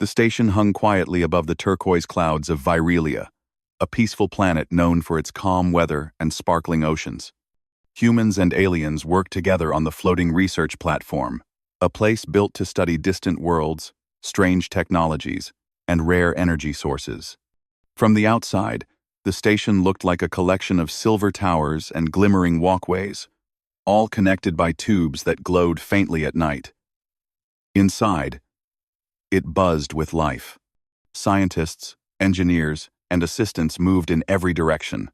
The station hung quietly above the turquoise clouds of Virelia, a peaceful planet known for its calm weather and sparkling oceans. Humans and aliens worked together on the floating research platform, a place built to study distant worlds, strange technologies, and rare energy sources. From the outside, the station looked like a collection of silver towers and glimmering walkways, all connected by tubes that glowed faintly at night. Inside, it buzzed with life. Scientists, engineers, and assistants moved in every direction.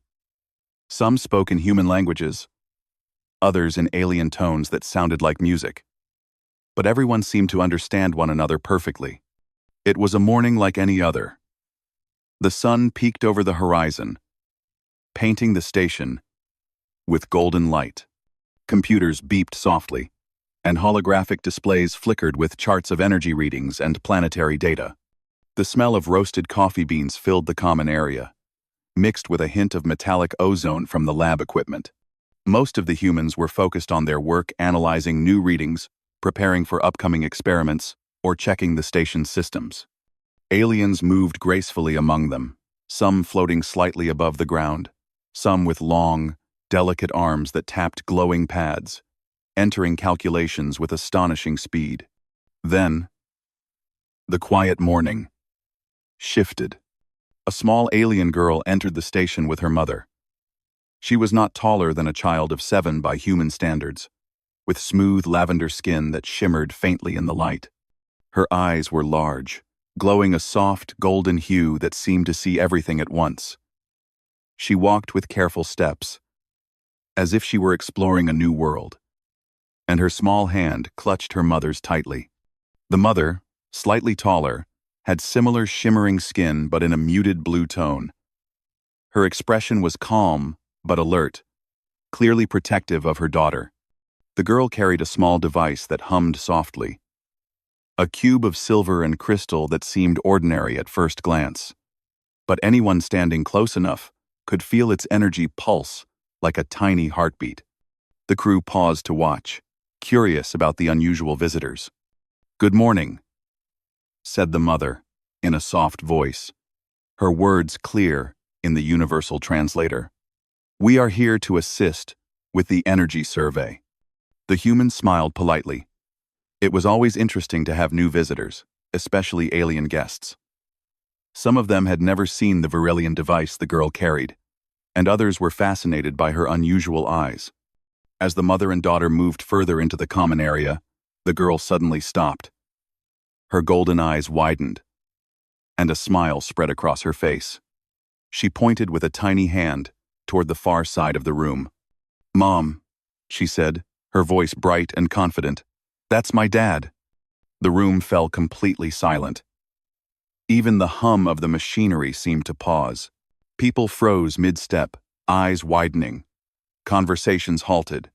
Some spoke in human languages, others in alien tones that sounded like music. But everyone seemed to understand one another perfectly. It was a morning like any other. The sun peeked over the horizon, painting the station with golden light. Computers beeped softly, and holographic displays flickered with charts of energy readings and planetary data. The smell of roasted coffee beans filled the common area, mixed with a hint of metallic ozone from the lab equipment. Most of the humans were focused on their work analyzing new readings, preparing for upcoming experiments, or checking the station's systems. Aliens moved gracefully among them, some floating slightly above the ground, some with long, delicate arms that tapped glowing pads, entering calculations with astonishing speed. Then, the quiet morning shifted. A small alien girl entered the station with her mother. She was not taller than a child of 7 by human standards, with smooth lavender skin that shimmered faintly in the light. Her eyes were large, glowing a soft, golden hue that seemed to see everything at once. She walked with careful steps, as if she were exploring a new world, and her small hand clutched her mother's tightly. The mother, slightly taller, had similar shimmering skin but in a muted blue tone. Her expression was calm but alert, clearly protective of her daughter. The girl carried a small device that hummed softly, a cube of silver and crystal that seemed ordinary at first glance. But anyone standing close enough could feel its energy pulse like a tiny heartbeat. The crew paused to watch, curious about the unusual visitors. "Good morning," said the mother, in a soft voice, her words clear in the universal translator. "We are here to assist with the energy survey." The human smiled politely. It was always interesting to have new visitors, especially alien guests. Some of them had never seen the Virelian device the girl carried, and others were fascinated by her unusual eyes. As the mother and daughter moved further into the common area, the girl suddenly stopped. Her golden eyes widened, and a smile spread across her face. She pointed with a tiny hand toward the far side of the room. "Mom," she said, her voice bright and confident. "That's my dad." The room fell completely silent. Even the hum of the machinery seemed to pause. People froze mid-step, eyes widening. Conversations halted.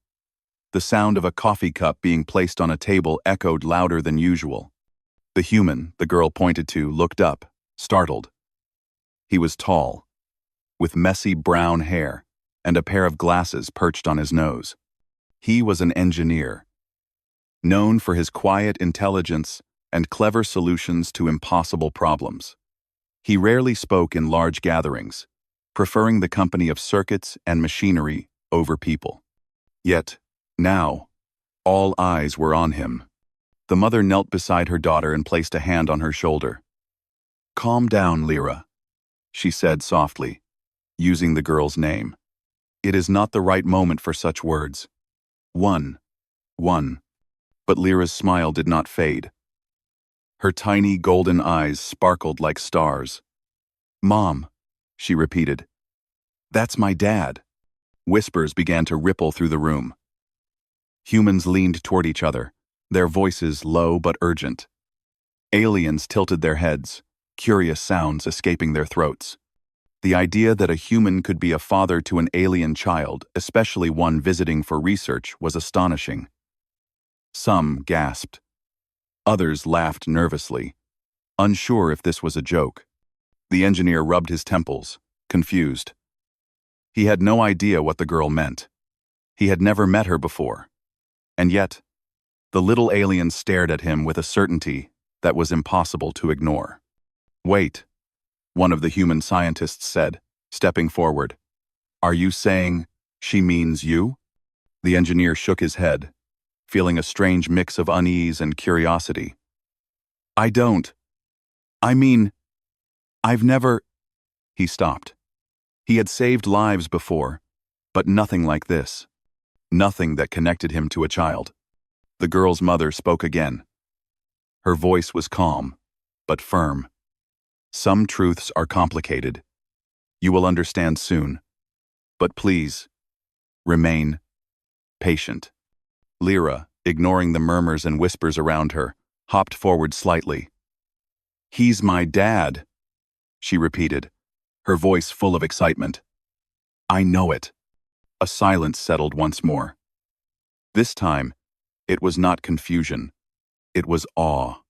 The sound of a coffee cup being placed on a table echoed louder than usual. The human the girl pointed to looked up, startled. He was tall, with messy brown hair and a pair of glasses perched on his nose. He was an engineer, known for his quiet intelligence and clever solutions to impossible problems. He rarely spoke in large gatherings, preferring the company of circuits and machinery over people. Yet, now, all eyes were on him. The mother knelt beside her daughter and placed a hand on her shoulder. "Calm down, Lyra," she said softly, using the girl's name. "It is not the right moment for such words. One. But Lyra's smile did not fade. Her tiny golden eyes sparkled like stars. "Mom," she repeated. "That's my dad." Whispers began to ripple through the room. Humans leaned toward each other, their voices low but urgent. Aliens tilted their heads, curious sounds escaping their throats. The idea that a human could be a father to an alien child, especially one visiting for research, was astonishing. Some gasped. Others laughed nervously, unsure if this was a joke. The engineer rubbed his temples, confused. He had no idea what the girl meant. He had never met her before. And yet, the little alien stared at him with a certainty that was impossible to ignore. "Wait," one of the human scientists said, stepping forward. "Are you saying she means you?" The engineer shook his head, feeling a strange mix of unease and curiosity. "I don't. I mean, I've never—" He stopped. He had saved lives before, but nothing like this. Nothing that connected him to a child. The girl's mother spoke again. Her voice was calm, but firm. "Some truths are complicated. You will understand soon. But please, remain patient." Lyra, ignoring the murmurs and whispers around her, hopped forward slightly. "He's my dad," she repeated, her voice full of excitement. "I know it." A silence settled once more. This time, it was not confusion. It was awe.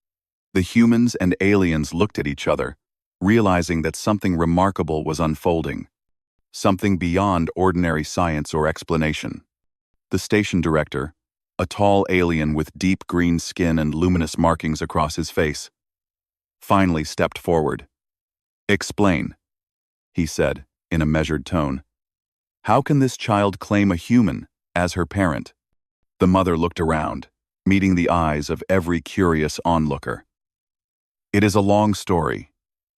The humans and aliens looked at each other, realizing that something remarkable was unfolding. Something beyond ordinary science or explanation. The station director, a tall alien with deep green skin and luminous markings across his face, finally stepped forward. "Explain," he said, in a measured tone. "How can this child claim a human as her parent?" The mother looked around, meeting the eyes of every curious onlooker. "It is a long story,"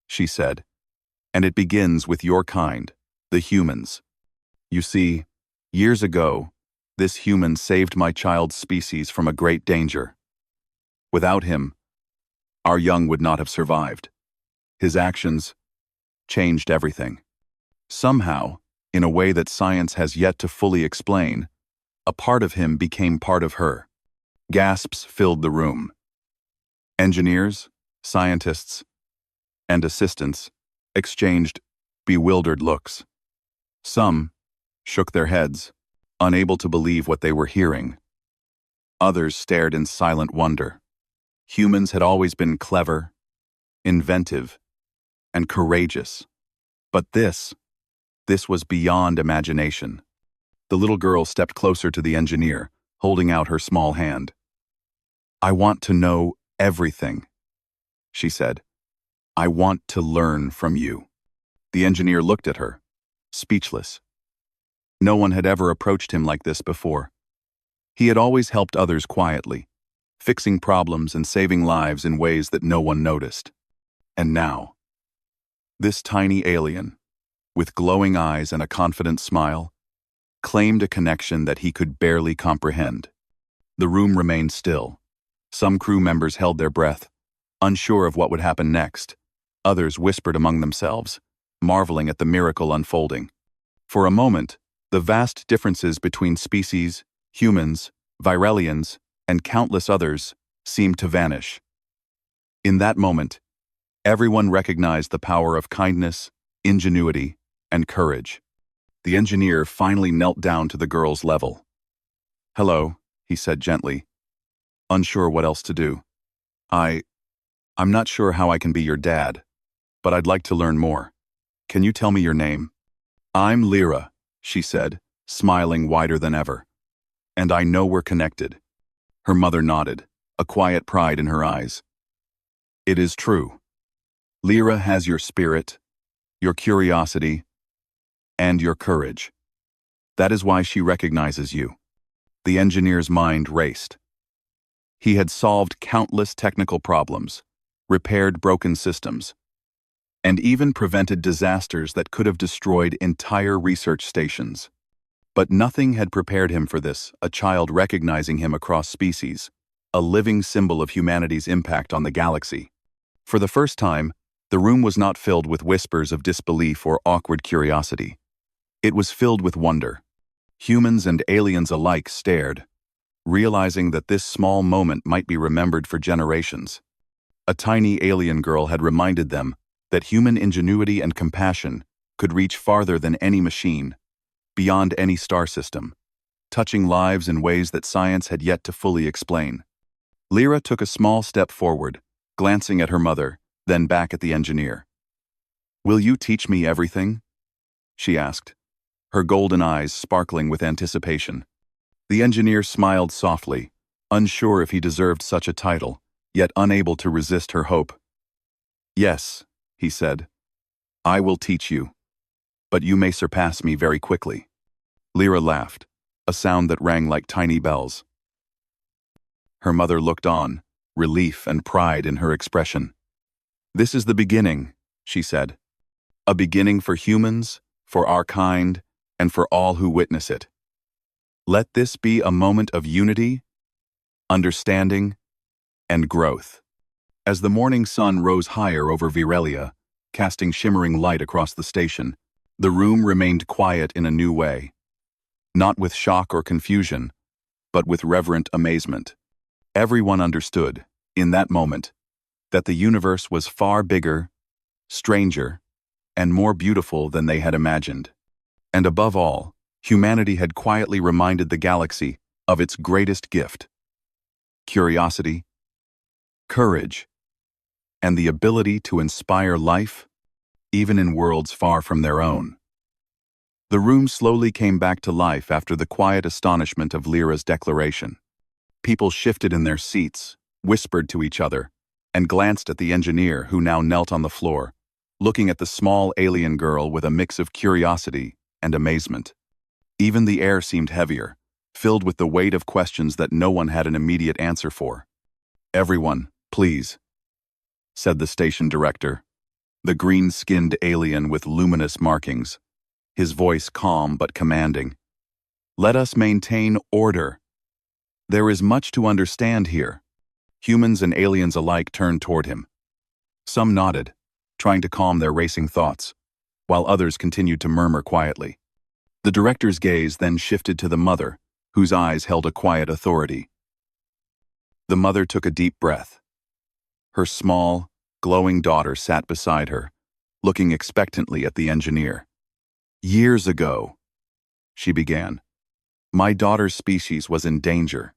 she said, "and it begins with your kind, the humans. You see, years ago, this human saved my child's species from a great danger. Without him, our young would not have survived. His actions changed everything. Somehow, in a way that science has yet to fully explain, a part of him became part of her." Gasps filled the room. Engineers, scientists, and assistants exchanged bewildered looks. Some shook their heads, unable to believe what they were hearing. Others stared in silent wonder. Humans had always been clever, inventive, and courageous. But this was beyond imagination. The little girl stepped closer to the engineer, holding out her small hand. "I want to know everything," she said. "I want to learn from you." The engineer looked at her, speechless. No one had ever approached him like this before. He had always helped others quietly, fixing problems and saving lives in ways that no one noticed. And now, this tiny alien, with glowing eyes and a confident smile, claimed a connection that he could barely comprehend. The room remained still. Some crew members held their breath, unsure of what would happen next. Others whispered among themselves, marveling at the miracle unfolding. For a moment, the vast differences between species, humans, Virelians, and countless others seemed to vanish. In that moment, everyone recognized the power of kindness, ingenuity, and courage. The engineer finally knelt down to the girl's level. "Hello," he said gently, unsure what else to do. I'm not sure how I can be your dad, but I'd like to learn more. Can you tell me your name?" "I'm Lyra," she said, smiling wider than ever. "And I know we're connected." Her mother nodded, a quiet pride in her eyes. "It is true. Lyra has your spirit, your curiosity, and your courage. That is why she recognizes you." The engineer's mind raced. He had solved countless technical problems, repaired broken systems, and even prevented disasters that could have destroyed entire research stations. But nothing had prepared him for this, a child recognizing him across species, a living symbol of humanity's impact on the galaxy. For the first time, the room was not filled with whispers of disbelief or awkward curiosity. It was filled with wonder. Humans and aliens alike stared, realizing that this small moment might be remembered for generations. A tiny alien girl had reminded them that human ingenuity and compassion could reach farther than any machine, beyond any star system, touching lives in ways that science had yet to fully explain. Lyra took a small step forward, glancing at her mother, then back at the engineer. "Will you teach me everything?" she asked, her golden eyes sparkling with anticipation. The engineer smiled softly, unsure if he deserved such a title, yet unable to resist her hope. "Yes," he said, "I will teach you, but you may surpass me very quickly." Lyra laughed, a sound that rang like tiny bells. Her mother looked on, relief and pride in her expression. "This is the beginning," she said. "A beginning for humans, for our kind, and for all who witness it. Let this be a moment of unity, understanding, and growth." As the morning sun rose higher over Virelia, casting shimmering light across the station, the room remained quiet in a new way. Not with shock or confusion, but with reverent amazement. Everyone understood, in that moment, that the universe was far bigger, stranger, and more beautiful than they had imagined. And above all, humanity had quietly reminded the galaxy of its greatest gift: curiosity, courage, and the ability to inspire life, even in worlds far from their own. The room slowly came back to life after the quiet astonishment of Lyra's declaration. People shifted in their seats, whispered to each other, and glanced at the engineer who now knelt on the floor, looking at the small alien girl with a mix of curiosity and amazement. Even the air seemed heavier, filled with the weight of questions that no one had an immediate answer for. "Everyone, please," said the station director, the green-skinned alien with luminous markings, his voice calm but commanding. "Let us maintain order. There is much to understand here." Humans and aliens alike turned toward him. Some nodded, trying to calm their racing thoughts, while others continued to murmur quietly. The director's gaze then shifted to the mother, whose eyes held a quiet authority. The mother took a deep breath. Her small, glowing daughter sat beside her, looking expectantly at the engineer. "Years ago," she began, "my daughter's species was in danger.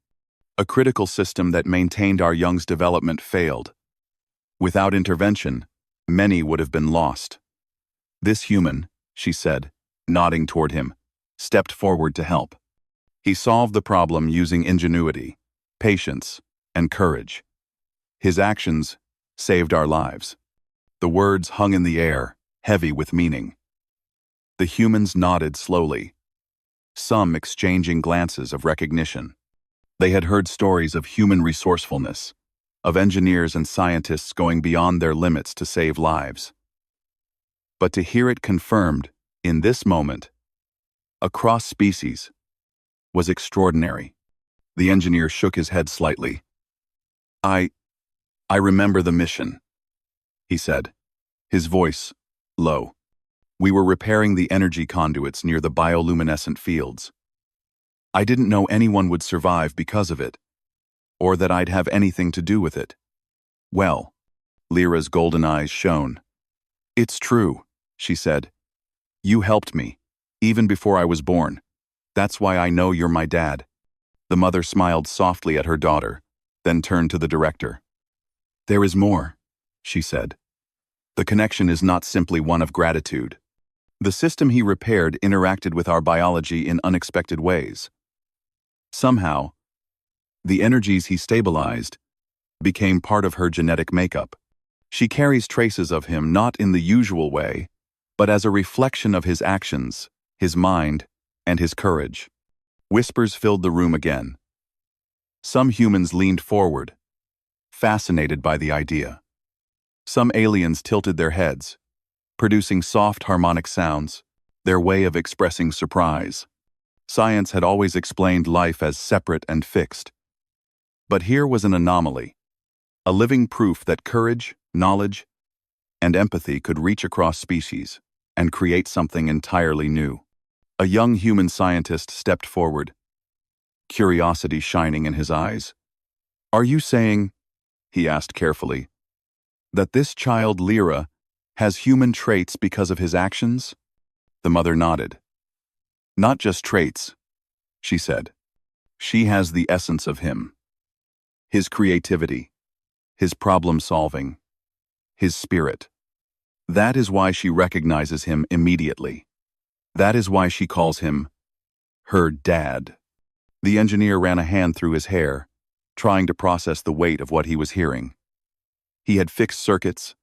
A critical system that maintained our young's development failed. Without intervention, many would have been lost. This human," she said, nodding toward him, stepped forward to help. He solved the problem using ingenuity, patience, and courage. His actions saved our lives." The words hung in the air, heavy with meaning. The humans nodded slowly, some exchanging glances of recognition. They had heard stories of human resourcefulness, of engineers and scientists going beyond their limits to save lives. But to hear it confirmed, in this moment, across species, was extraordinary. The engineer shook his head slightly. I remember the mission," he said, his voice low. "We were repairing the energy conduits near the bioluminescent fields. I didn't know anyone would survive because of it, or that I'd have anything to do with it." "Well," Lyra's golden eyes shone. "It's true," she said. "You helped me, even before I was born. That's why I know you're my dad." The mother smiled softly at her daughter, then turned to the director. "There is more," she said. "The connection is not simply one of gratitude. The system he repaired interacted with our biology in unexpected ways. Somehow, the energies he stabilized became part of her genetic makeup. She carries traces of him not in the usual way, but as a reflection of his actions, his mind, and his courage." Whispers filled the room again. Some humans leaned forward, fascinated by the idea. Some aliens tilted their heads, producing soft harmonic sounds, their way of expressing surprise. Science had always explained life as separate and fixed. But here was an anomaly, a living proof that courage, knowledge, and empathy could reach across species and create something entirely new. A young human scientist stepped forward, curiosity shining in his eyes. "Are you saying," he asked carefully, "that this child Lyra has human traits because of his actions?" The mother nodded. "Not just traits," she said. "She has the essence of him. His creativity, his problem-solving, his spirit. That is why she recognizes him immediately. That is why she calls him her dad." The engineer ran a hand through his hair, trying to process the weight of what he was hearing. He had fixed circuits,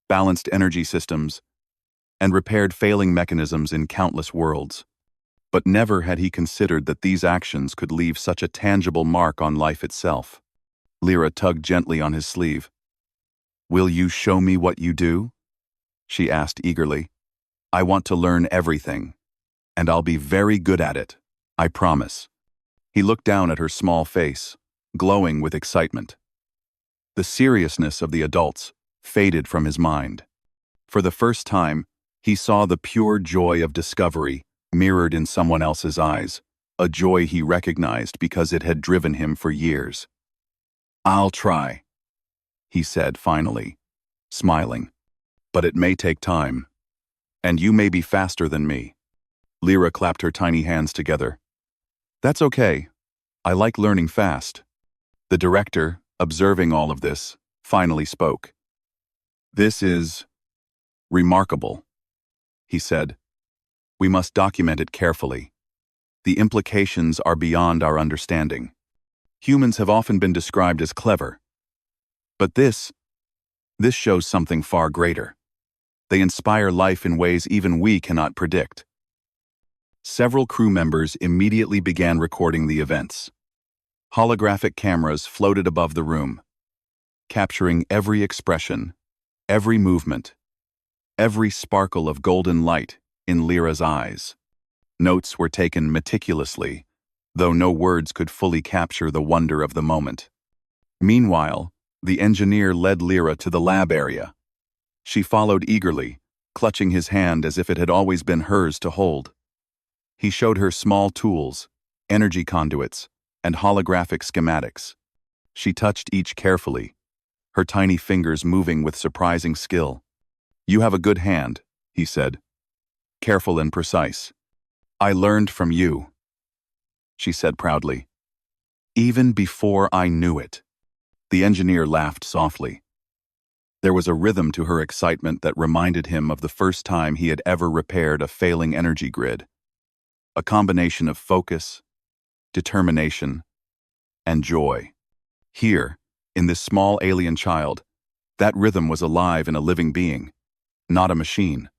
balanced energy systems, and repaired failing mechanisms in countless worlds. But never had he considered that these actions could leave such a tangible mark on life itself. Lyra tugged gently on his sleeve. "Will you show me what you do?" she asked eagerly. "I want to learn everything, and I'll be very good at it, I promise." He looked down at her small face, glowing with excitement. The seriousness of the adults faded from his mind. For the first time, he saw the pure joy of discovery mirrored in someone else's eyes, a joy he recognized because it had driven him for years. "I'll try," he said finally, smiling. "But it may take time, and you may be faster than me." Lyra clapped her tiny hands together. "That's okay. I like learning fast." The director, observing all of this, finally spoke. "This is remarkable," he said. "We must document it carefully. The implications are beyond our understanding. Humans have often been described as clever. But this shows something far greater. They inspire life in ways even we cannot predict." Several crew members immediately began recording the events. Holographic cameras floated above the room, capturing every expression, every movement, every sparkle of golden light in Lyra's eyes. Notes were taken meticulously, though no words could fully capture the wonder of the moment. Meanwhile, the engineer led Lyra to the lab area. She followed eagerly, clutching his hand as if it had always been hers to hold. He showed her small tools, energy conduits, and holographic schematics. She touched each carefully, her tiny fingers moving with surprising skill. "You have a good hand," he said. "Careful and precise. I learned from you," she said proudly. "Even before I knew it." The engineer laughed softly. There was a rhythm to her excitement that reminded him of the first time he had ever repaired a failing energy grid. A combination of focus, determination, and joy. Here, in this small alien child, that rhythm was alive in a living being, not a machine.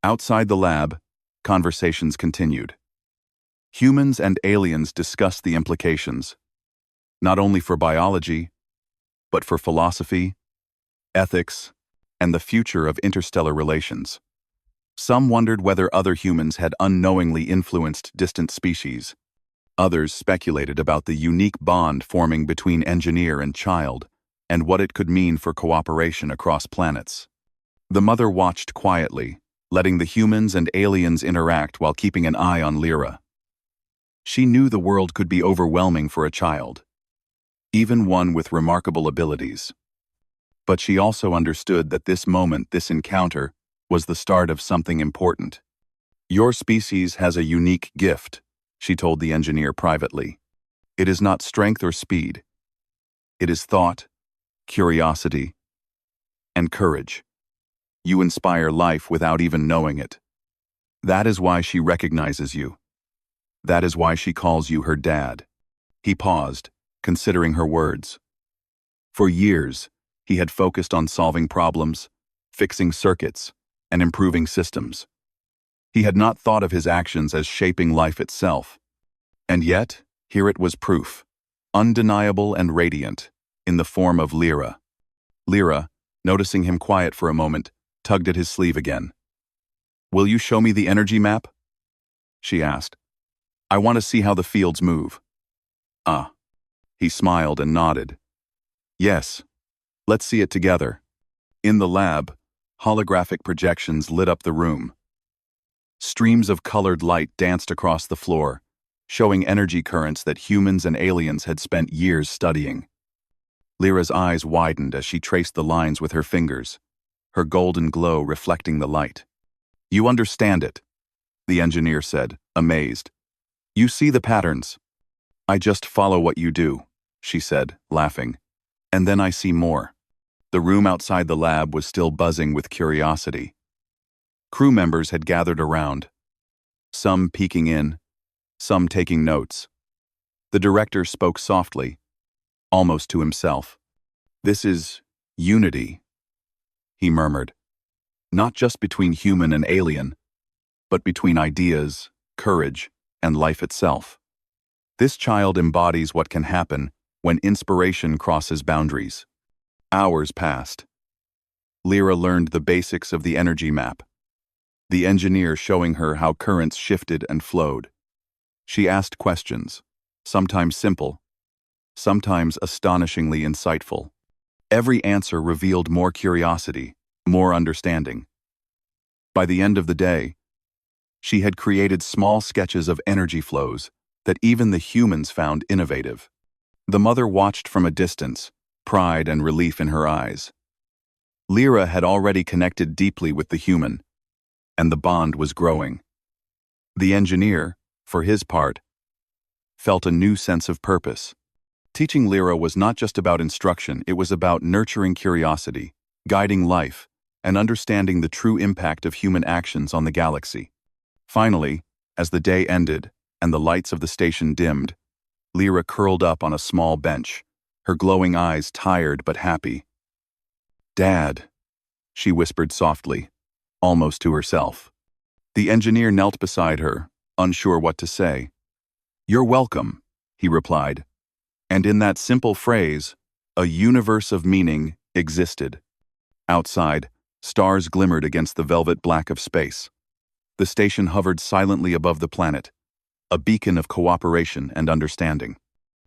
Outside the lab, conversations continued. Humans and aliens discussed the implications, not only for biology, but for philosophy, ethics, and the future of interstellar relations. Some wondered whether other humans had unknowingly influenced distant species. Others speculated about the unique bond forming between engineer and child, and what it could mean for cooperation across planets. The mother watched quietly, letting the humans and aliens interact while keeping an eye on Lyra. She knew the world could be overwhelming for a child, even one with remarkable abilities. But she also understood that this moment, this encounter, was the start of something important. "Your species has a unique gift," she told the engineer privately. "It is not strength or speed. It is thought, curiosity, and courage. You inspire life without even knowing it. That is why she recognizes you. That is why she calls you her dad." He paused, considering her words. For years, he had focused on solving problems, fixing circuits, and improving systems. He had not thought of his actions as shaping life itself. And yet, here it was proof, undeniable and radiant, in the form of Lyra. Lyra, noticing him quiet for a moment, tugged at his sleeve again. "Will you show me the energy map?" she asked. "I want to see how the fields move." "Ah." He smiled and nodded. "Yes. Let's see it together." In the lab, holographic projections lit up the room. Streams of colored light danced across the floor, showing energy currents that humans and aliens had spent years studying. Lyra's eyes widened as she traced the lines with her fingers, her golden glow reflecting the light. "You understand it," the engineer said, amazed. "You see the patterns." "I just follow what you do," she said, laughing. "And then I see more." The room outside the lab was still buzzing with curiosity. Crew members had gathered around, some peeking in, some taking notes. The director spoke softly. almost to himself. "This is unity," he murmured, "not just between human and alien, but between ideas, courage, and life itself. This child embodies what can happen when inspiration crosses boundaries." Hours passed. Lyra learned the basics of the energy map, the engineer showing her how currents shifted and flowed. She asked questions, sometimes simple, sometimes astonishingly insightful. Every answer revealed more curiosity, more understanding. By the end of the day, she had created small sketches of energy flows that even the humans found innovative. The mother watched from a distance, pride and relief in her eyes. Lyra had already connected deeply with the human, and the bond was growing. The engineer, for his part, felt a new sense of purpose. Teaching Lyra was not just about instruction, it was about nurturing curiosity, guiding life, and understanding the true impact of human actions on the galaxy. Finally, as the day ended and the lights of the station dimmed, Lyra curled up on a small bench, her glowing eyes tired but happy. "Dad," she whispered softly, almost to herself. The engineer knelt beside her, unsure what to say. "You're welcome," he replied, and in that simple phrase, a universe of meaning existed. Outside, stars glimmered against the velvet black of space. The station hovered silently above the planet, a beacon of cooperation and understanding.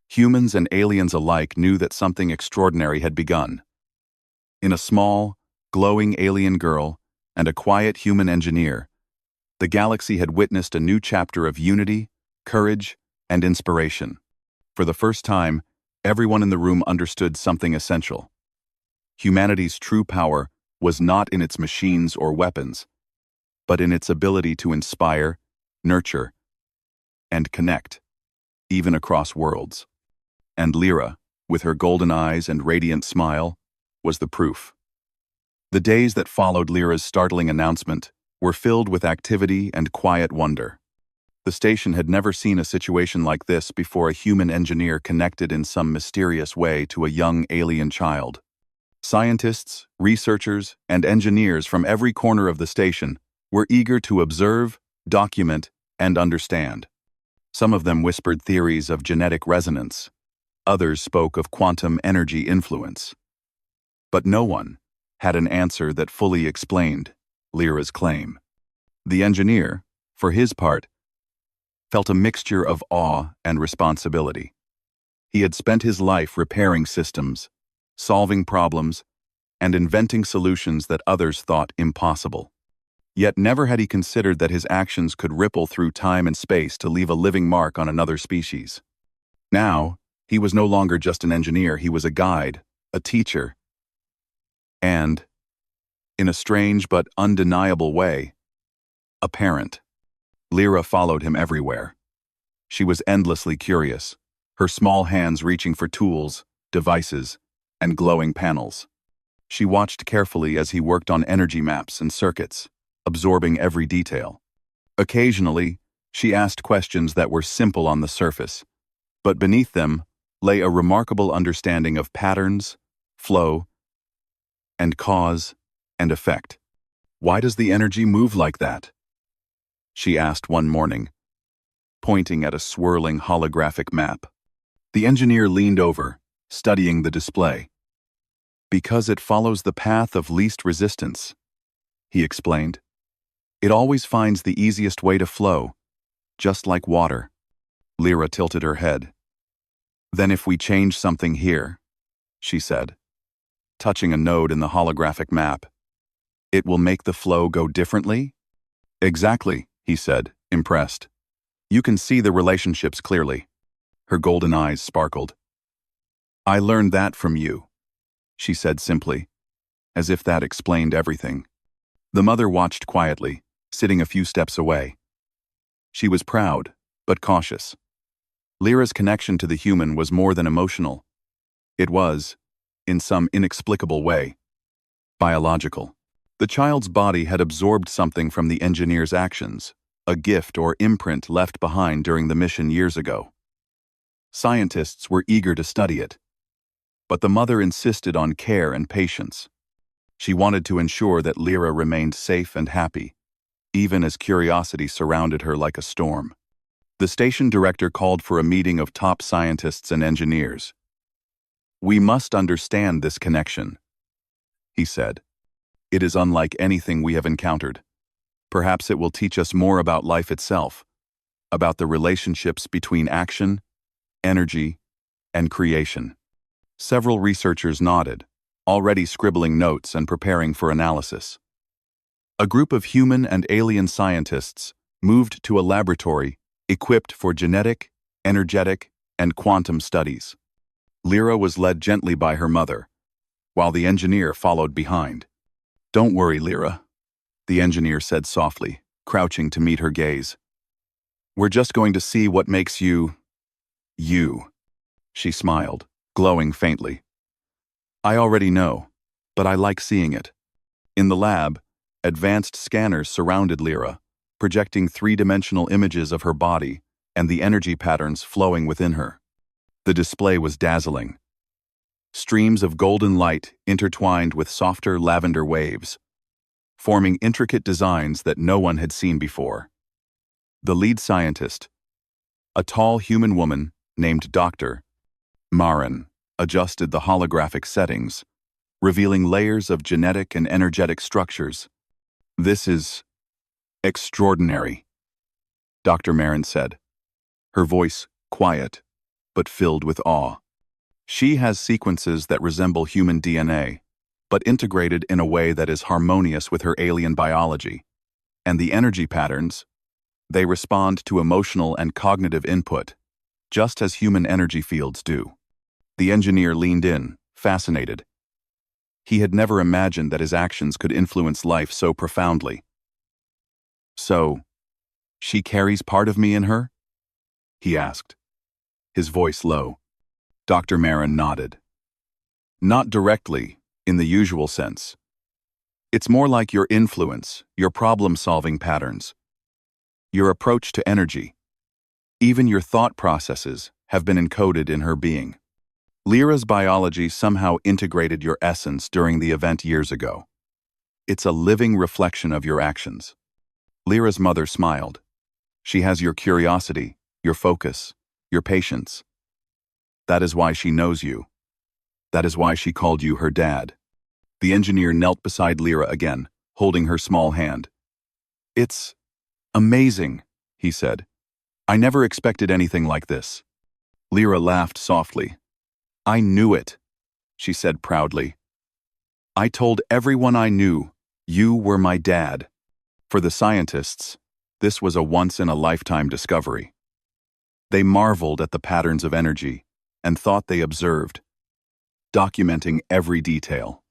Humans and aliens alike knew that something extraordinary had begun. In a small, glowing alien girl and a quiet human engineer, the galaxy had witnessed a new chapter of unity, courage, and inspiration. For the first time, everyone in the room understood something essential. Humanity's true power was not in its machines or weapons, but in its ability to inspire, nurture, and connect, even across worlds. And Lyra, with her golden eyes and radiant smile, was the proof. The days that followed Lyra's startling announcement were filled with activity and quiet wonder. The station had never seen a situation like this before a human engineer connected in some mysterious way to a young alien child. Scientists, researchers, and engineers from every corner of the station were eager to observe, document, and understand. Some of them whispered theories of genetic resonance. Others spoke of quantum energy influence. But no one had an answer that fully explained Lyra's claim. The engineer, for his part, felt a mixture of awe and responsibility. He had spent his life repairing systems, solving problems, and inventing solutions that others thought impossible. Yet never had he considered that his actions could ripple through time and space to leave a living mark on another species. Now, he was no longer just an engineer, he was a guide, a teacher, and, in a strange but undeniable way, a parent. Lyra followed him everywhere. She was endlessly curious, her small hands reaching for tools, devices, and glowing panels. She watched carefully as he worked on energy maps and circuits, absorbing every detail. Occasionally, she asked questions that were simple on the surface, but beneath them lay a remarkable understanding of patterns, flow, and cause and effect. "Why does the energy move like that?" she asked one morning, pointing at a swirling holographic map. The engineer leaned over, studying the display. "Because it follows the path of least resistance," he explained. "It always finds the easiest way to flow, just like water." Lyra tilted her head. "Then if we change something here," she said, touching a node in the holographic map, "it will make the flow go differently?" "Exactly," he said, impressed. "You can see the relationships clearly." Her golden eyes sparkled. "I learned that from you," she said simply, as if that explained everything. The mother watched quietly, sitting a few steps away. She was proud, but cautious. Lyra's connection to the human was more than emotional. It was, in some inexplicable way, biological. The child's body had absorbed something from the engineer's actions, a gift or imprint left behind during the mission years ago. Scientists were eager to study it, But the mother insisted on care and patience. She wanted to ensure that Lyra remained safe and happy, even as curiosity surrounded her like a storm. The station director called for a meeting of top scientists and engineers. "We must understand this connection," he said. "It is unlike anything we have encountered. Perhaps it will teach us more about life itself, about the relationships between action, energy, and creation." Several researchers nodded, already scribbling notes and preparing for analysis. A group of human and alien scientists moved to a laboratory equipped for genetic, energetic, and quantum studies. Lyra was led gently by her mother, while the engineer followed behind. "Don't worry, Lyra," the engineer said softly, crouching to meet her gaze. "We're just going to see what makes you, you." She smiled, glowing faintly. "I already know, but I like seeing it." In the lab, advanced scanners surrounded Lyra, projecting three-dimensional images of her body and the energy patterns flowing within her. The display was dazzling. Streams of golden light intertwined with softer lavender waves, forming intricate designs that no one had seen before. The lead scientist, a tall human woman named Dr. Marin, adjusted the holographic settings, revealing layers of genetic and energetic structures. "This is extraordinary," Dr. Marin said, her voice quiet but filled with awe. "She has sequences that resemble human DNA, but integrated in a way that is harmonious with her alien biology. And the energy patterns, they respond to emotional and cognitive input, just as human energy fields do." The engineer leaned in, fascinated. He had never imagined that his actions could influence life so profoundly. "So, she carries part of me in her?" he asked, his voice low. Dr. Marin nodded. "Not directly, in the usual sense. It's more like your influence, your problem-solving patterns, your approach to energy. Even your thought processes have been encoded in her being. Lyra's biology somehow integrated your essence during the event years ago. It's a living reflection of your actions." Lyra's mother smiled. "She has your curiosity, your focus, your patience. That is why she knows you. That is why she called you her dad." The engineer knelt beside Lyra again, holding her small hand. "It's amazing," he said. "I never expected anything like this." Lyra laughed softly. "I knew it," she said proudly. "I told everyone I knew, you were my dad." For the scientists, this was a once-in-a-lifetime discovery. They marveled at the patterns of energy and thought they observed, documenting every detail.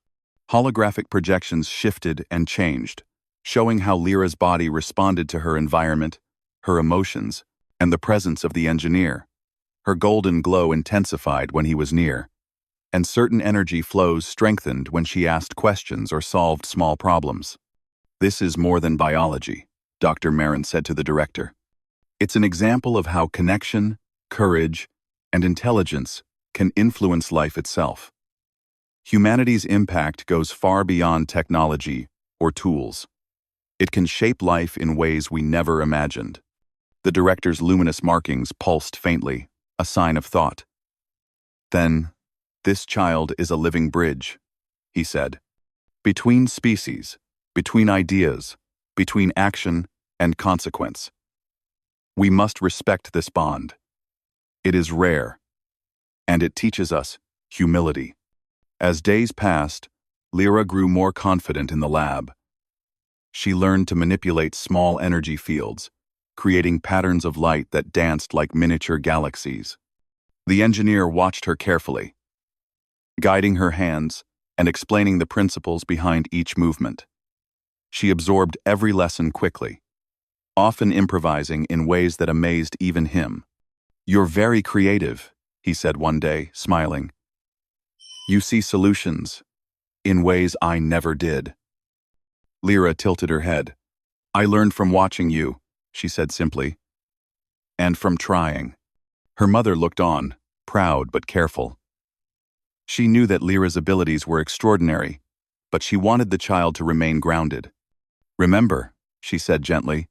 Holographic projections shifted and changed, showing how Lyra's body responded to her environment, her emotions, and the presence of the engineer. Her golden glow intensified when he was near, and certain energy flows strengthened when she asked questions or solved small problems. "This is more than biology," Dr. Marin said to the director. "It's an example of how connection, courage, and intelligence can influence life itself. Humanity's impact goes far beyond technology or tools. It can shape life in ways we never imagined." The director's luminous markings pulsed faintly, a sign of thought. "Then, this child is a living bridge," he said. "Between species, between ideas, between action and consequence. We must respect this bond. It is rare, and it teaches us humility." As days passed, Lyra grew more confident in the lab. She learned to manipulate small energy fields, creating patterns of light that danced like miniature galaxies. The engineer watched her carefully, guiding her hands and explaining the principles behind each movement. She absorbed every lesson quickly, often improvising in ways that amazed even him. "You're very creative," he said one day, smiling. "You see solutions in ways I never did." Lyra tilted her head. "I learned from watching you," she said simply, "and from trying." Her mother looked on, proud but careful. She knew that Lyra's abilities were extraordinary, but she wanted the child to remain grounded. "Remember," she said gently,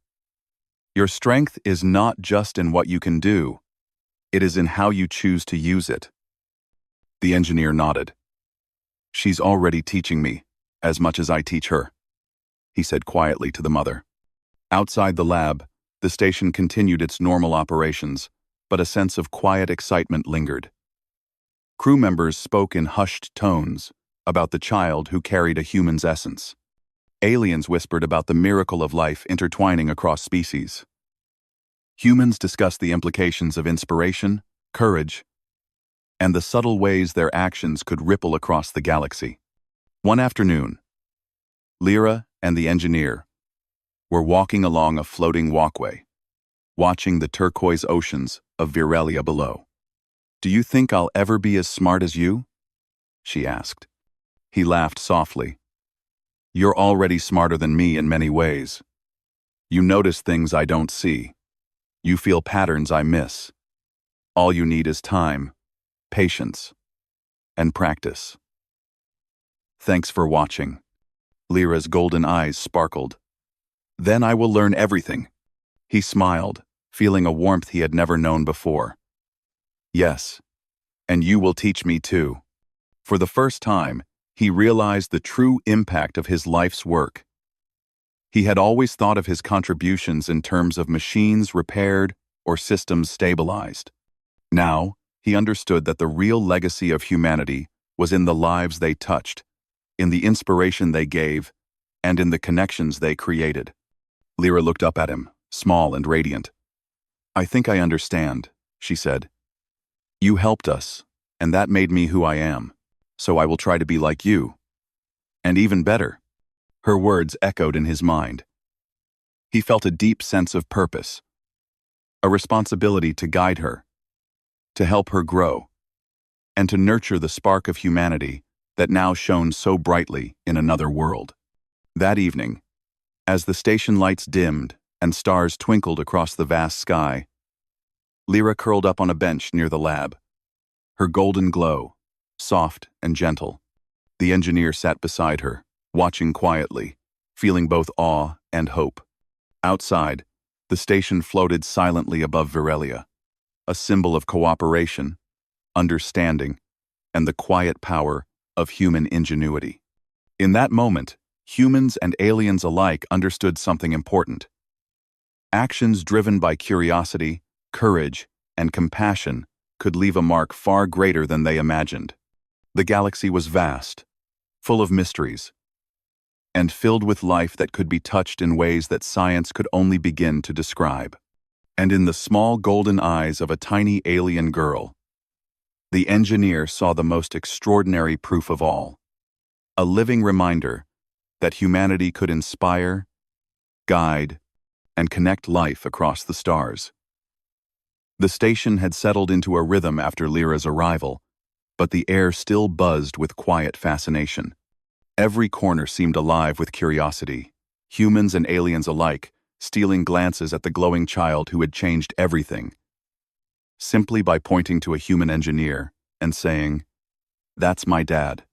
"your strength is not just in what you can do, it is in how you choose to use it." The engineer nodded. "She's already teaching me, as much as I teach her," he said quietly to the mother. Outside the lab, the station continued its normal operations, but a sense of quiet excitement lingered. Crew members spoke in hushed tones about the child who carried a human's essence. Aliens whispered about the miracle of life intertwining across species. Humans discussed the implications of inspiration, courage, and the subtle ways their actions could ripple across the galaxy. One afternoon, Lyra and the engineer were walking along a floating walkway, watching the turquoise oceans of Virelia below. "Do you think I'll ever be as smart as you?" she asked. He laughed softly. "You're already smarter than me in many ways. You notice things I don't see. You feel patterns I miss. All you need is time, patience, and practice." "Thanks for watching." Lyra's golden eyes sparkled. "Then I will learn everything." He smiled, feeling a warmth he had never known before. "Yes, and you will teach me too." For the first time, he realized the true impact of his life's work. He had always thought of his contributions in terms of machines repaired or systems stabilized. Now, he understood that the real legacy of humanity was in the lives they touched, in the inspiration they gave, and in the connections they created. Lyra looked up at him, small and radiant. "I think I understand," she said. "You helped us, and that made me who I am, so I will try to be like you. And even better." Her words echoed in his mind. He felt a deep sense of purpose, a responsibility to guide her, to help her grow, and to nurture the spark of humanity that now shone so brightly in another world. That evening, as the station lights dimmed and stars twinkled across the vast sky, Lyra curled up on a bench near the lab, her golden glow, soft and gentle. The engineer sat beside her, watching quietly, feeling both awe and hope. Outside, the station floated silently above Virelia, a symbol of cooperation, understanding, and the quiet power of human ingenuity. In that moment, humans and aliens alike understood something important. Actions driven by curiosity, courage, and compassion could leave a mark far greater than they imagined. The galaxy was vast, full of mysteries, and filled with life that could be touched in ways that science could only begin to describe. And in the small golden eyes of a tiny alien girl, the engineer saw the most extraordinary proof of all, a living reminder that humanity could inspire, guide, and connect life across the stars. The station had settled into a rhythm after Lyra's arrival, but the air still buzzed with quiet fascination. Every corner seemed alive with curiosity, humans and aliens alike stealing glances at the glowing child who had changed everything. Simply by pointing to a human engineer and saying, "That's my dad."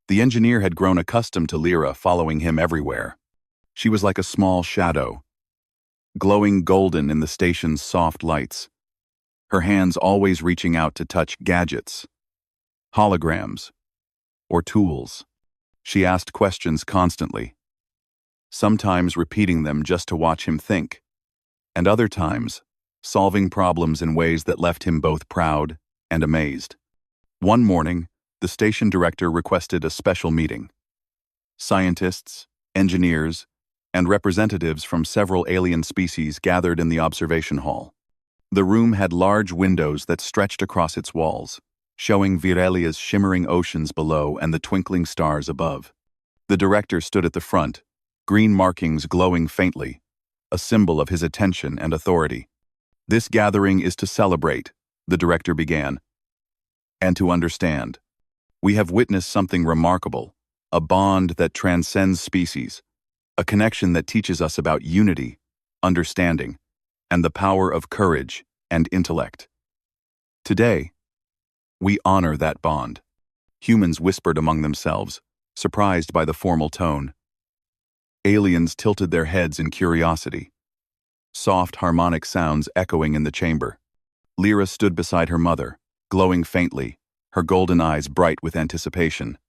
The engineer had grown accustomed to Lyra following him everywhere. She was like a small shadow, glowing golden in the station's soft lights, her hands always reaching out to touch gadgets, holograms, or tools. She asked questions constantly, sometimes repeating them just to watch him think, and other times solving problems in ways that left him both proud and amazed. One morning, the station director requested a special meeting. Scientists, engineers, and representatives from several alien species gathered in the observation hall. The room had large windows that stretched across its walls, showing Virelia's shimmering oceans below and the twinkling stars above. The director stood at the front, green markings glowing faintly, a symbol of his attention and authority. "This gathering is to celebrate," the director began, "and to understand. We have witnessed something remarkable, a bond that transcends species, a connection that teaches us about unity, understanding, and the power of courage and intellect. Today, we honor that bond." Humans whispered among themselves, surprised by the formal tone. Aliens tilted their heads in curiosity. Soft, harmonic sounds echoing in the chamber. Lyra stood beside her mother, glowing faintly, her golden eyes bright with anticipation.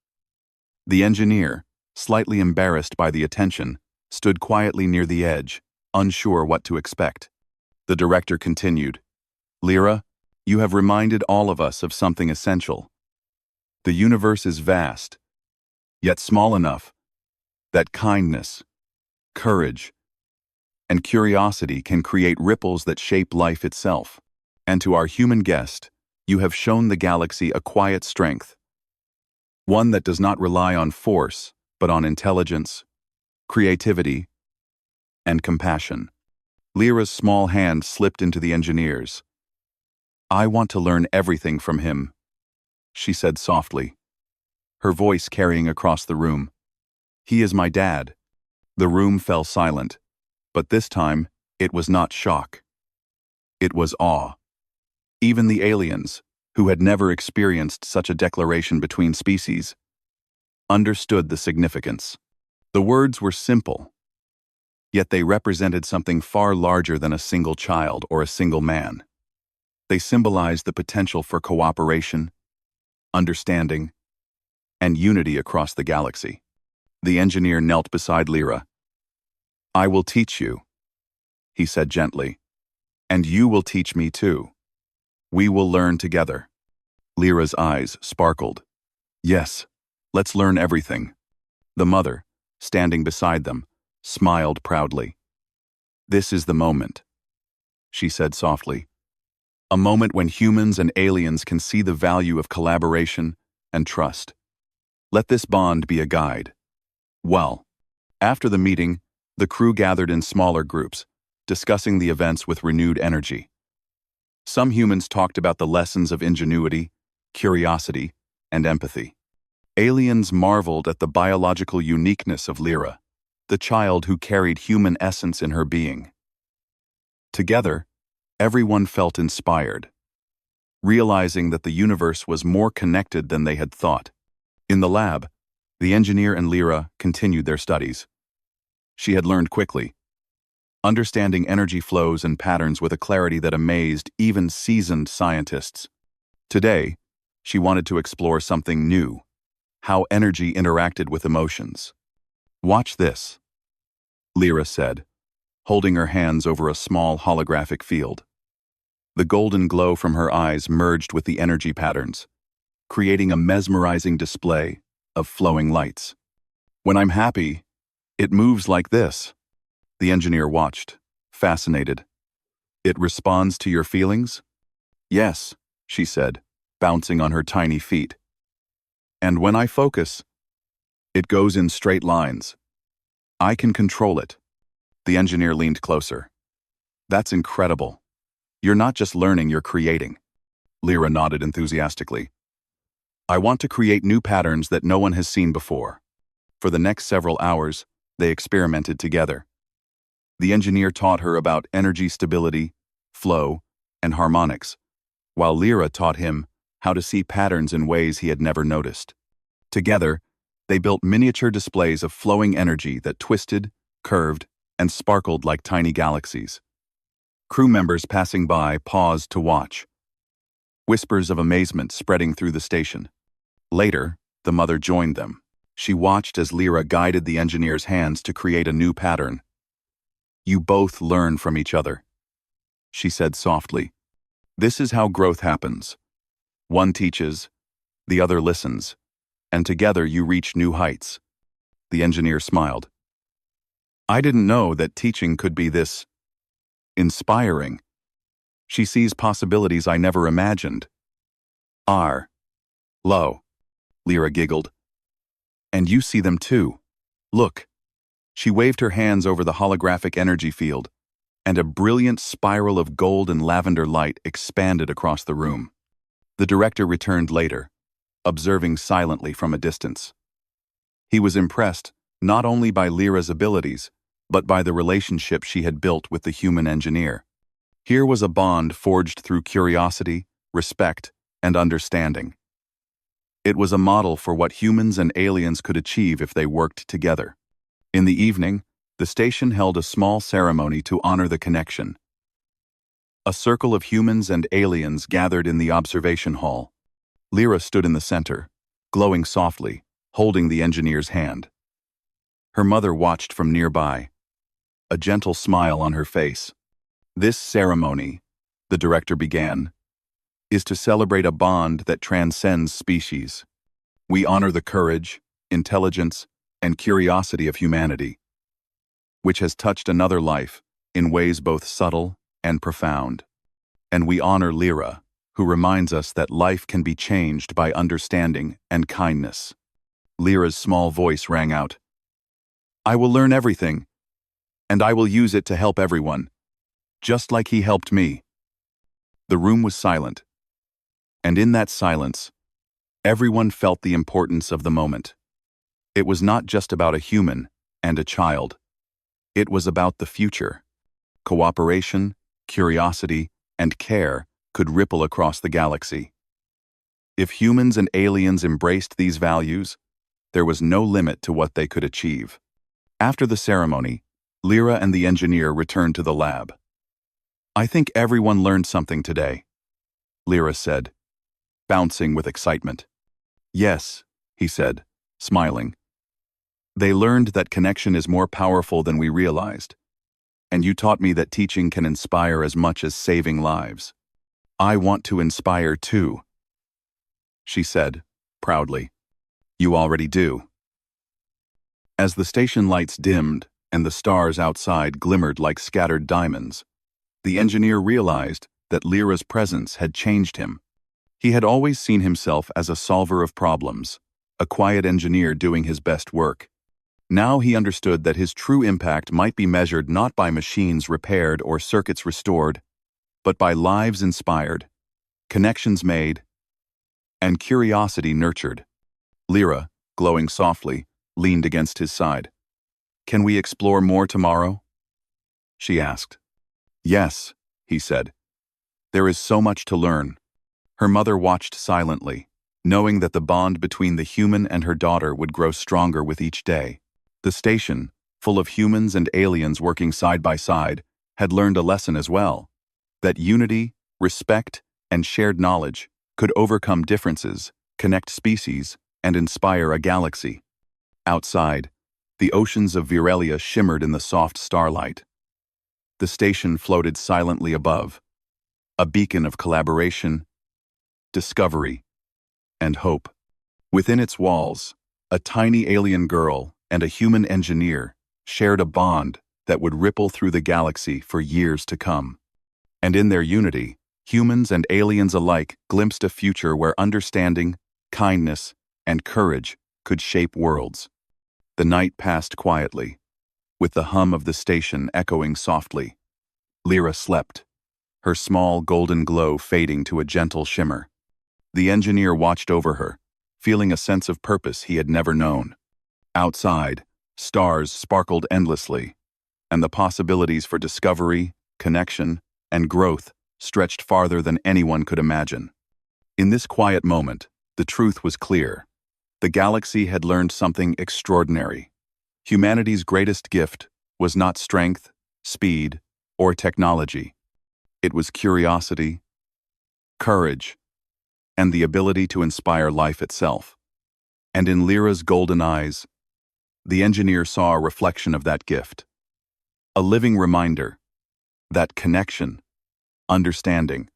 The engineer, slightly embarrassed by the attention, stood quietly near the edge, unsure what to expect. The director continued, "Lyra, you have reminded all of us of something essential. The universe is vast, yet small enough that kindness, courage, and curiosity can create ripples that shape life itself. And to our human guest, you have shown the galaxy a quiet strength, one that does not rely on force, but on intelligence, creativity, and compassion." Lyra's small hand slipped into the engineer's. "I want to learn everything from him," she said softly, her voice carrying across the room. "He is my dad." The room fell silent, but this time it was not shock. It was awe. Even the aliens, who had never experienced such a declaration between species, understood the significance. The words were simple, yet they represented something far larger than a single child or a single man. They symbolized the potential for cooperation, understanding, and unity across the galaxy. The engineer knelt beside Lyra. "I will teach you," he said gently, "and you will teach me too. We will learn together." Lyra's eyes sparkled. "Yes, let's learn everything." The mother, standing beside them, smiled proudly. "This is the moment," she said softly. "A moment when humans and aliens can see the value of collaboration and trust. Let this bond be a guide." Well, after the meeting, the crew gathered in smaller groups, discussing the events with renewed energy. Some humans talked about the lessons of ingenuity, curiosity, and empathy. Aliens marveled at the biological uniqueness of Lyra, the child who carried human essence in her being. Together, everyone felt inspired, realizing that the universe was more connected than they had thought. In the lab, the engineer and Lyra continued their studies. She had learned quickly, understanding energy flows and patterns with a clarity that amazed even seasoned scientists. Today, she wanted to explore something new: how energy interacted with emotions. "Watch this," Lyra said, holding her hands over a small holographic field. The golden glow from her eyes merged with the energy patterns, creating a mesmerizing display of flowing lights. "When I'm happy, it moves like this." The engineer watched, fascinated. "It responds to your feelings?" "Yes," she said, bouncing on her tiny feet. "And when I focus, it goes in straight lines. I can control it." The engineer leaned closer. "That's incredible. You're not just learning, you're creating." Lyra nodded enthusiastically. "I want to create new patterns that no one has seen before." For the next several hours, they experimented together. The engineer taught her about energy stability, flow, and harmonics, while Lyra taught him how to see patterns in ways he had never noticed. Together, they built miniature displays of flowing energy that twisted, curved, and sparkled like tiny galaxies. Crew members passing by paused to watch, whispers of amazement spreading through the station. Later, the mother joined them. She watched as Lyra guided the engineer's hands to create a new pattern. "You both learn from each other," she said softly. "This is how growth happens. One teaches, the other listens, and together you reach new heights." The engineer smiled. "I didn't know that teaching could be this inspiring. She sees possibilities I never imagined." Lo," Lyra giggled. "And you see them too. Look." She waved her hands over the holographic energy field, and a brilliant spiral of gold and lavender light expanded across the room. The director returned later, observing silently from a distance. He was impressed not only by Lyra's abilities, but by the relationship she had built with the human engineer. Here was a bond forged through curiosity, respect, and understanding. It was a model for what humans and aliens could achieve if they worked together. In the evening, the station held a small ceremony to honor the connection. A circle of humans and aliens gathered in the observation hall. Lyra stood in the center, glowing softly, holding the engineer's hand. Her mother watched from nearby, a gentle smile on her face. This ceremony, the director began, is to celebrate a bond that transcends species. We honor the courage, intelligence, and curiosity of humanity, which has touched another life in ways both subtle and profound. And we honor Lyra, who reminds us that life can be changed by understanding and kindness. Lyra's small voice rang out. I will learn everything, and I will use it to help everyone, just like he helped me. The room was silent, and in that silence, everyone felt the importance of the moment. It was not just about a human and a child. It was about the future. Cooperation, curiosity, and care could ripple across the galaxy. If humans and aliens embraced these values, there was no limit to what they could achieve. After the ceremony, Lyra and the engineer returned to the lab. I think everyone learned something today, Lyra said, bouncing with excitement. Yes, he said, smiling. They learned that connection is more powerful than we realized, and you taught me that teaching can inspire as much as saving lives. I want to inspire too, she said, proudly. You already do. As the station lights dimmed and the stars outside glimmered like scattered diamonds, the engineer realized that Lyra's presence had changed him. He had always seen himself as a solver of problems, a quiet engineer doing his best work. Now he understood that his true impact might be measured not by machines repaired or circuits restored, but by lives inspired, connections made, and curiosity nurtured. Lyra, glowing softly, leaned against his side. Can we explore more tomorrow? She asked. Yes, he said. There is so much to learn. Her mother watched silently, knowing that the bond between the human and her daughter would grow stronger with each day. The station, full of humans and aliens working side by side, had learned a lesson as well, that unity, respect, and shared knowledge could overcome differences, connect species, and inspire a galaxy. Outside, the oceans of Virelia shimmered in the soft starlight. The station floated silently above, a beacon of collaboration, discovery, and hope. Within its walls, a tiny alien girl and a human engineer shared a bond that would ripple through the galaxy for years to come. And in their unity, humans and aliens alike glimpsed a future where understanding, kindness, and courage could shape worlds. The night passed quietly, with the hum of the station echoing softly. Lyra slept, her small golden glow fading to a gentle shimmer. The engineer watched over her, feeling a sense of purpose he had never known. Outside, stars sparkled endlessly, and the possibilities for discovery, connection, and growth stretched farther than anyone could imagine. In this quiet moment, the truth was clear. The galaxy had learned something extraordinary. Humanity's greatest gift was not strength, speed, or technology. It was curiosity, courage, and the ability to inspire life itself. And in Lyra's golden eyes, the engineer saw a reflection of that gift. A living reminder that connection, understanding,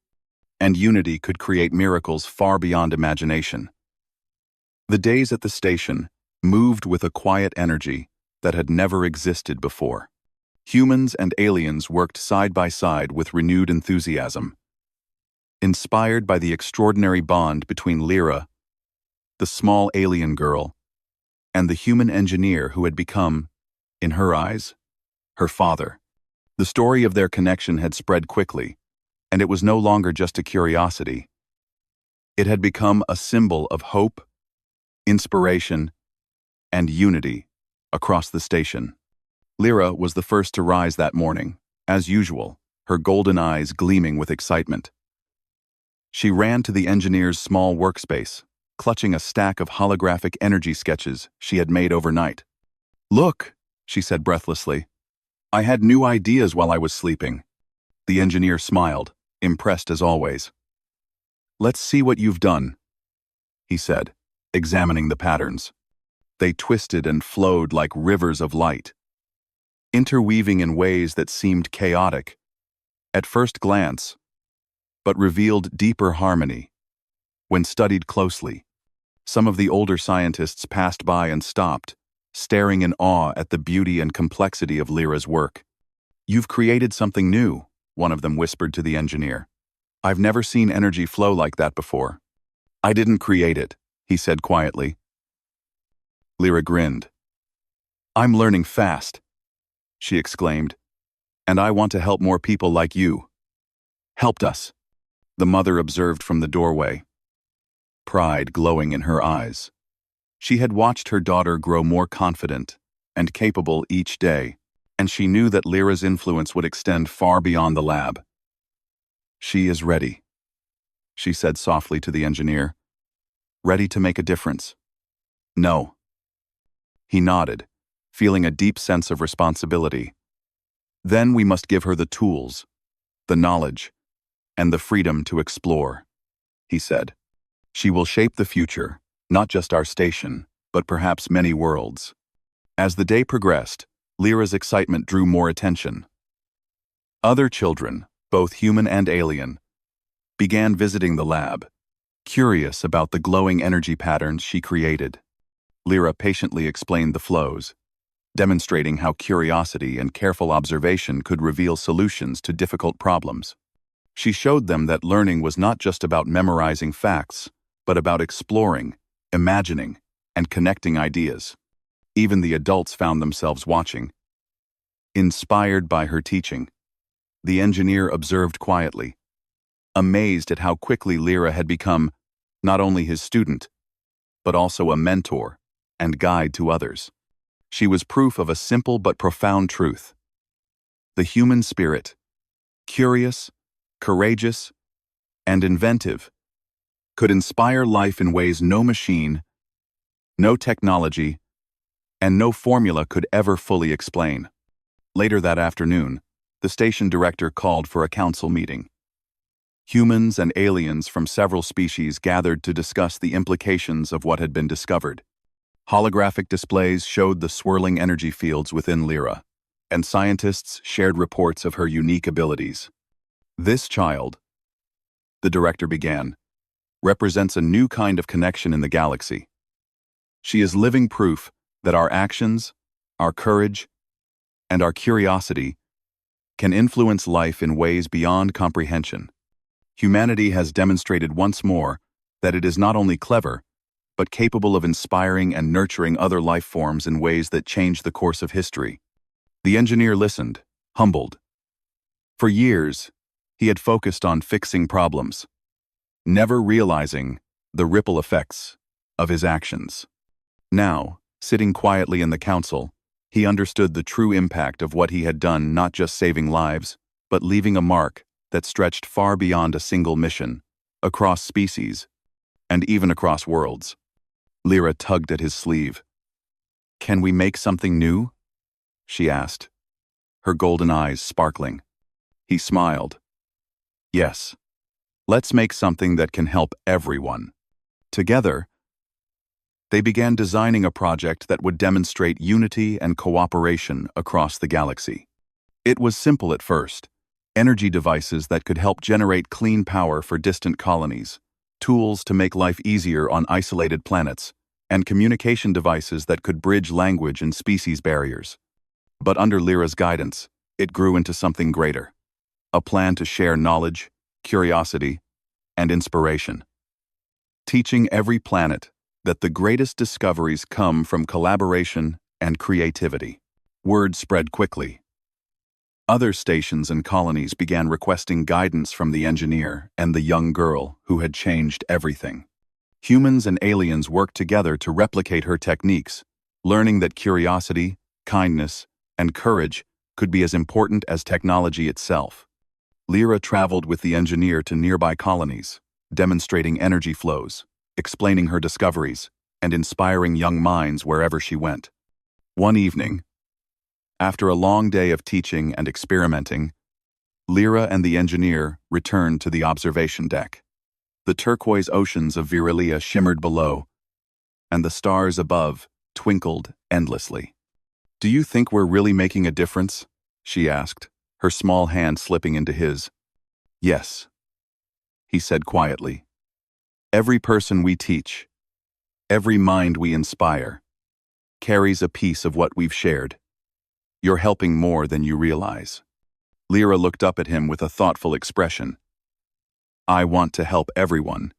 and unity could create miracles far beyond imagination. The days at the station moved with a quiet energy that had never existed before. Humans and aliens worked side by side with renewed enthusiasm. Inspired by the extraordinary bond between Lyra, the small alien girl, and the human engineer who had become, in her eyes, her father. The story of their connection had spread quickly, and it was no longer just a curiosity. It had become a symbol of hope, inspiration, and unity across the station. Lyra was the first to rise that morning, as usual, her golden eyes gleaming with excitement. She ran to the engineer's small workspace, clutching a stack of holographic energy sketches she had made overnight. "Look," she said breathlessly. "I had new ideas while I was sleeping." The engineer smiled, impressed as always. "Let's see what you've done," he said, examining the patterns. They twisted and flowed like rivers of light, interweaving in ways that seemed chaotic at first glance, but revealed deeper harmony when studied closely. Some of the older scientists passed by and stopped, staring in awe at the beauty and complexity of Lyra's work. "You've created something new," one of them whispered to the engineer. "I've never seen energy flow like that before." "I didn't create it," he said quietly. Lyra grinned. "I'm learning fast," she exclaimed, "and I want to help more people like you." "Helped us," the mother observed from the doorway, pride glowing in her eyes. She had watched her daughter grow more confident and capable each day, and she knew that Lyra's influence would extend far beyond the lab. "She is ready," she said softly to the engineer. "Ready to make a difference." "No." He nodded, feeling a deep sense of responsibility. "Then we must give her the tools, the knowledge, and the freedom to explore," he said. "She will shape the future, not just our station, but perhaps many worlds." As the day progressed, Lyra's excitement drew more attention. Other children, both human and alien, began visiting the lab, curious about the glowing energy patterns she created. Lyra patiently explained the flows, demonstrating how curiosity and careful observation could reveal solutions to difficult problems. She showed them that learning was not just about memorizing facts, but about exploring, imagining, and connecting ideas. Even the adults found themselves watching. Inspired by her teaching, the engineer observed quietly, amazed at how quickly Lyra had become not only his student, but also a mentor and guide to others. She was proof of a simple but profound truth. The human spirit, curious, courageous, and inventive, could inspire life in ways no machine, no technology, and no formula could ever fully explain. Later that afternoon, the station director called for a council meeting. Humans and aliens from several species gathered to discuss the implications of what had been discovered. Holographic displays showed the swirling energy fields within Lyra, and scientists shared reports of her unique abilities. "This child," the director began, "represents a new kind of connection in the galaxy. She is living proof that our actions, our courage, and our curiosity can influence life in ways beyond comprehension. Humanity has demonstrated once more that it is not only clever, but capable of inspiring and nurturing other life forms in ways that change the course of history." The engineer listened, humbled. For years, he had focused on fixing problems, never realizing the ripple effects of his actions. Now, sitting quietly in the council, he understood the true impact of what he had done, not just saving lives, but leaving a mark that stretched far beyond a single mission, across species, and even across worlds. Lyra tugged at his sleeve. "Can we make something new?" she asked, her golden eyes sparkling. He smiled. "Yes. Let's make something that can help everyone." Together, they began designing a project that would demonstrate unity and cooperation across the galaxy. It was simple at first: energy devices that could help generate clean power for distant colonies, tools to make life easier on isolated planets, and communication devices that could bridge language and species barriers. But under Lyra's guidance, it grew into something greater: a plan to share knowledge, curiosity, and inspiration. Teaching every planet that the greatest discoveries come from collaboration and creativity. Word spread quickly. Other stations and colonies began requesting guidance from the engineer and the young girl who had changed everything. Humans and aliens worked together to replicate her techniques, learning that curiosity, kindness, and courage could be as important as technology itself. Lyra traveled with the engineer to nearby colonies, demonstrating energy flows, explaining her discoveries and inspiring young minds wherever she went. One evening, after a long day of teaching and experimenting, Lyra and the engineer returned to the observation deck. The turquoise oceans of Virilia shimmered below, and the stars above twinkled endlessly. "Do you think we're really making a difference?" she asked, her small hand slipping into his. "Yes," he said quietly. "Every person we teach, every mind we inspire, carries a piece of what we've shared. You're helping more than you realize." Lyra looked up at him with a thoughtful expression. "I want to help everyone,"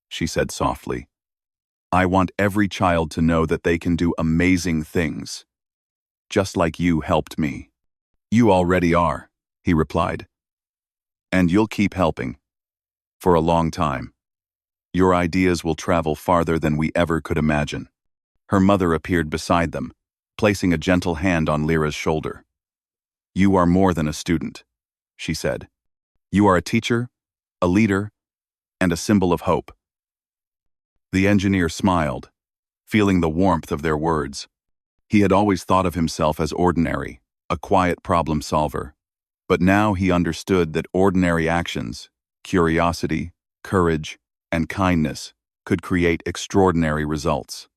she said softly. "I want every child to know that they can do amazing things, just like you helped me." "You already are," he replied. "And you'll keep helping. For a long time. Your ideas will travel farther than we ever could imagine." Her mother appeared beside them, placing a gentle hand on Lyra's shoulder. "You are more than a student," she said. "You are a teacher, a leader, and a symbol of hope." The engineer smiled, feeling the warmth of their words. He had always thought of himself as ordinary, a quiet problem solver. But now he understood that ordinary actions, curiosity, courage, and kindness could create extraordinary results.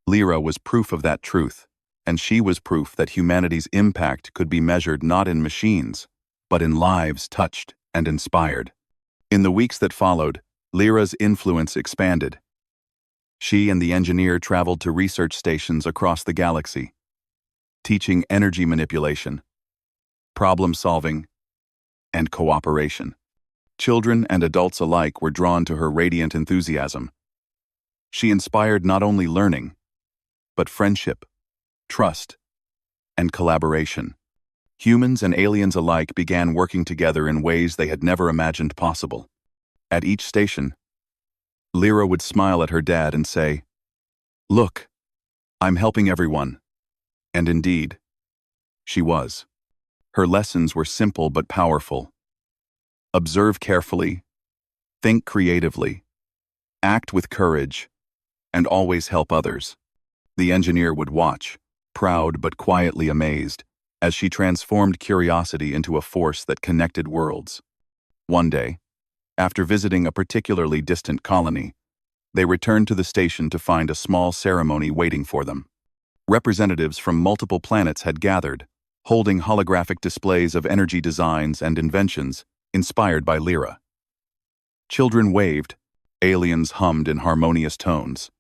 Lyra was proof of that truth, and she was proof that humanity's impact could be measured not in machines, but in lives touched and inspired. In the weeks that followed, Lyra's influence expanded. She and the engineer traveled to research stations across the galaxy, teaching energy manipulation, problem-solving, and cooperation. Children and adults alike were drawn to her radiant enthusiasm. She inspired not only learning, but friendship, trust, and collaboration. Humans and aliens alike began working together in ways they had never imagined possible. At each station, Lyra would smile at her dad and say, "Look, I'm helping everyone." And indeed, she was. Her lessons were simple but powerful. Observe carefully, think creatively, act with courage, and always help others. The engineer would watch, proud but quietly amazed, as she transformed curiosity into a force that connected worlds. One day, after visiting a particularly distant colony, they returned to the station to find a small ceremony waiting for them. Representatives from multiple planets had gathered, holding holographic displays of energy designs and inventions inspired by Lyra. Children waved, aliens hummed in harmonious tones,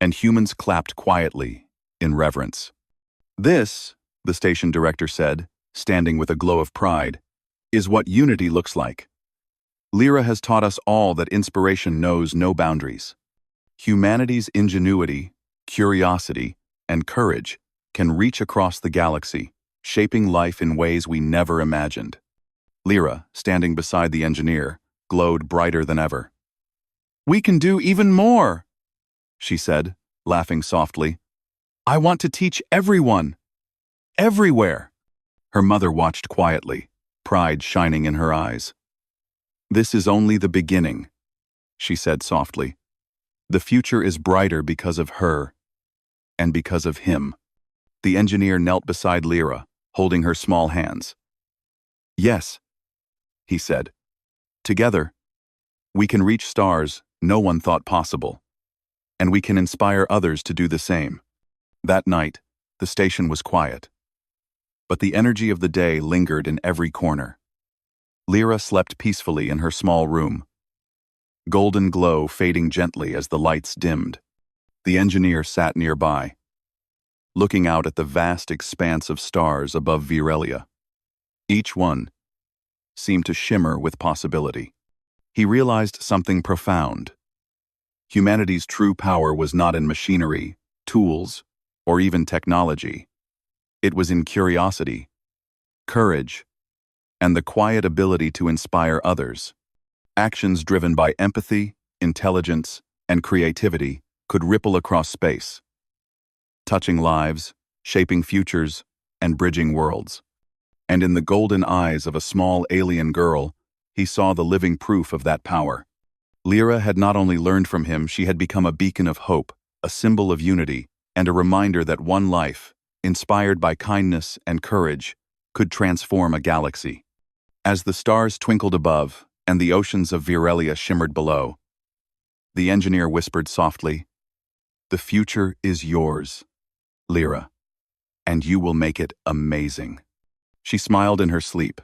and humans clapped quietly in reverence. "This," the station director said, standing with a glow of pride, "is what unity looks like. Lyra has taught us all that inspiration knows no boundaries. Humanity's ingenuity, curiosity, and courage can reach across the galaxy, shaping life in ways we never imagined." Lyra, standing beside the engineer, glowed brighter than ever. "We can do even more," she said, laughing softly. "I want to teach everyone. Everywhere." Her mother watched quietly, pride shining in her eyes. "This is only the beginning," she said softly. "The future is brighter because of her, and because of him." The engineer knelt beside Lyra, holding her small hands. "Yes," he said. "Together, we can reach stars no one thought possible, and we can inspire others to do the same." That night, the station was quiet, but the energy of the day lingered in every corner. Lyra slept peacefully in her small room, golden glow fading gently as the lights dimmed. The engineer sat nearby, looking out at the vast expanse of stars above Virelia. Each one seemed to shimmer with possibility. He realized something profound. Humanity's true power was not in machinery, tools, or even technology. It was in curiosity, courage, and the quiet ability to inspire others. Actions driven by empathy, intelligence, and creativity could ripple across space, touching lives, shaping futures, and bridging worlds. And in the golden eyes of a small alien girl, he saw the living proof of that power. Lyra had not only learned from him, she had become a beacon of hope, a symbol of unity, and a reminder that one life, inspired by kindness and courage, could transform a galaxy. As the stars twinkled above and the oceans of Virelia shimmered below, the engineer whispered softly, "The future is yours, Lyra, and you will make it amazing." She smiled in her sleep,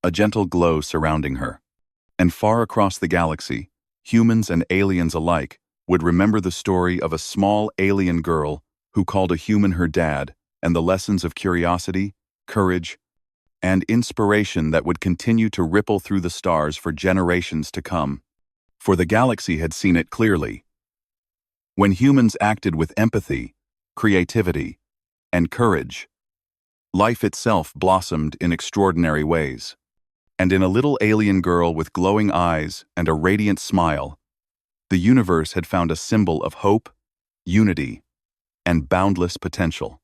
a gentle glow surrounding her. And far across the galaxy, humans and aliens alike would remember the story of a small alien girl who called a human her dad, and the lessons of curiosity, courage, and inspiration that would continue to ripple through the stars for generations to come. For the galaxy had seen it clearly. When humans acted with empathy, creativity, and courage, life itself blossomed in extraordinary ways. And in a little alien girl with glowing eyes and a radiant smile, the universe had found a symbol of hope, unity, and boundless potential.